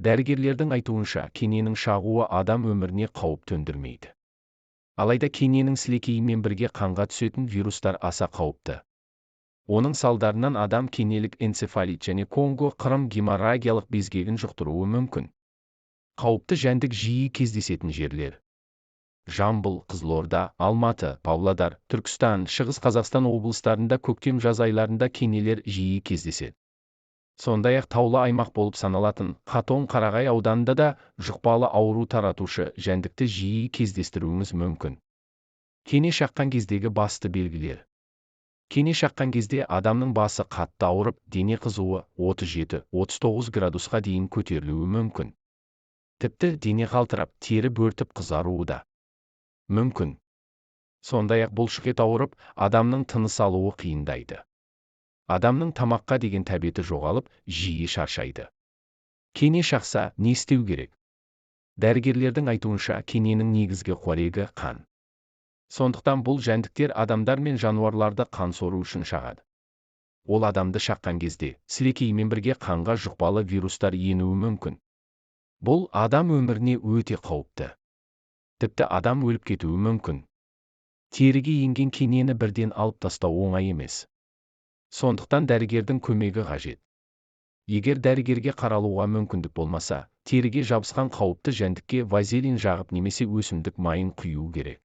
Дәрігерлердің айтуынша, кененің шағуы адам өміріне қауіп төндірмейді. Алайда кененің сілекейімен бірге қанға түсетін вирустар аса қауіпті. Оның салдарынан адам кенелік энцефалит және Конго-Қырым геморрагиялық безгегін жұқтыруы мүмкін. Қауіпті жәндік жиі кездесетін жерлер: Жамбыл, Қызылорда, Алматы, Павлодар, Түркістан, Шығыс Қазақстан облыстарында көктем-жаз айларында кенелер жиі кездеседі. Сондай-ақ таулы аймақ болып саналатын Қатон-Қарағай ауданында да жұқпалы ауру таратушы жәндікті жиі кездестіруіңіз мүмкін. Кене шаққан кездегі басты белгілер: Кене шаққан кезде адамның басы қатты ауырып, дене қызуы 37-39 градусқа дейін көтерілуі мүмкін. Тіпті дене қалтырап, тері бөртіп қызаруы да мүмкін. Сондай-ақ бұлшықет ауырып, адамның тыныс алуы қиындайды. Адамның тамаққа деген тәбеті жоғалып, жиі шаршайды. Кене шақса, не істеу керек? Дәрігерлердің айтуынша, кененің негізгі қорегі қан. Сондықтан бұл жәндіктер адамдар мен жануарларды қан сору үшін шағады. Ол адамды шаққан кезде, сілекеймен бірге қанға жұқпалы вирустар енуі мүмкін. Бұл адам өміріне өте қауіпті. Тіпті адам өліп кетуі мүмкін. Теріге енген кенені бірден алып тастау оңай емес. Сондықтан дәрігердің көмегі қажет. Егер дәрігерге қаралуға мүмкіндік болмаса, теріге жабысқан қауіпті жәндікке вазелин жағып немесе өсімдік майын құю керек.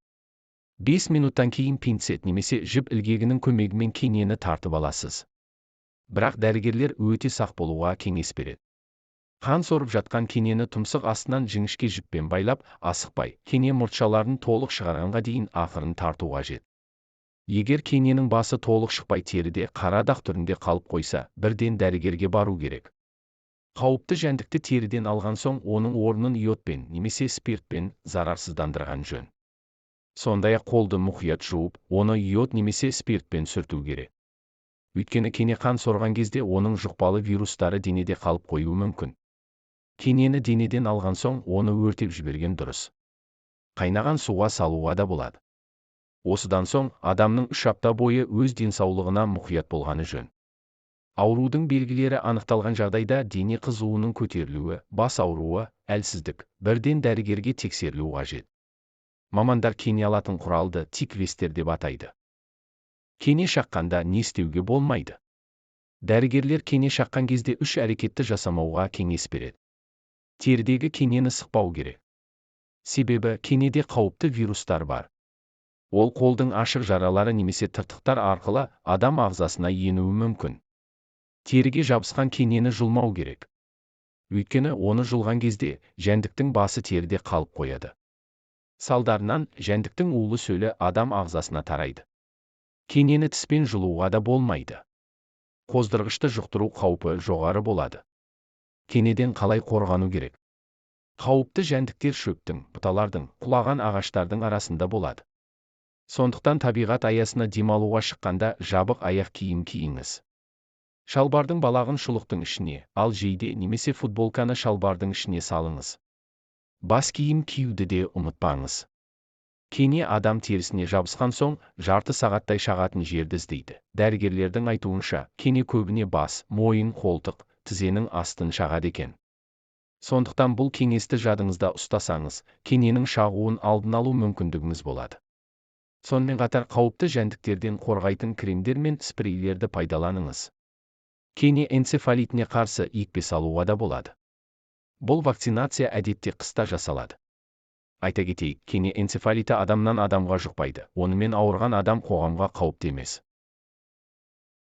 5 минуттан кейін пинцет немесе жіп ілгегінің көмегімен кенені тартып аласыз. Бірақ дәрігерлер өте сақ болуға кеңес береді. Қан сорып жатқан кенені тұмсық астынан жіңішке жіппен байлап, асықпай, кене мұртшаларын толық шығарғанға дейін ақырын тарту қажет. Егер кененің басы толық шықпай теріде қара дақ түрінде қалып қойса, бірден дәрігерге бару керек. Қауіпті жәндікті теріден алған соң, оның орнын йодпен немесе спиртпен зарарсыздандырған жөн. Сондай-ақ қолды мұқият жуып, оны йод немесе спиртпен сүрту керек. Өйткені кене қан сорған кезде оның жұқпалы вирустары денеде қалып қоюы мүмкін. Кенені денеден алған соң, оны өртеп жіберген дұрыс. Қайнаған суға салуға да болады. Осыдан соң, адамның 3 апта бойы өз денсаулығына мұқият болғаны жөн. Аурудың белгілері анықталған жағдайда дене қызуының көтерілуі, бас ауруы, әлсіздік, бірден дәрігерге тексерілу қажет. Мамандар кене алатын құралды тиквестер деп атайды. Кене шаққанда не істеуге болмайды? Дәрігерлер кене шаққан кезде 3 әрекетті жасамауға кеңес береді. Терідегі кенені сықпау керек. Себебі кенеде қауіпті вирустар бар. Ол қолдың ашық жаралары немесе тыртықтар арқылы адам ағзасына енуі мүмкін. Теріге жабысқан кенені жұлмау керек. Өйткені оны жұлған кезде жәндіктің басы теріде қалып қояды. Салдарынан жәндіктің улы сөлі адам ағзасына тарайды. Кенені тіспен жұлуға да болмайды. Қоздырғышты жұқтыру қаупі жоғары болады. Кенеден қалай қорғану керек? Қауіпті жәндіктер шөптің, бұталардың, құлаған ағаштардың арасында болады. Сондықтан табиғат аясына демалуға шыққанда жабық аяқ киім киіңіз. Шалбардың балағын шұлықтың ішіне, ал жейде немесе футболканы шалбардың ішіне салыңыз. Бас киім киюді де ұмытпаңыз. Кене адам терісіне жабысқан соң, жарты сағаттай шағатын жерді іздейді. Дәрігерлердің айтуынша, кене көбіне бас, мойын, қолтық, тізенің астын шағады екен. Сондықтан бұл кеңесті жадыңызда ұстасаңыз, кененің шағуын алдын алу мүмкіндігіңіз болады. Сонымен қатар қауіпті жәндіктерден қорғайтын кремдер мен спрейлерді пайдаланыңыз. Кене энцефалитіне қарсы екпе салуға да болады. Бұл вакцинация әдетте қыста жасалады. Айта кетейік, кене энцефалиті адамнан адамға жұқпайды. Онымен ауырған адам қоғамға қауіпті емес.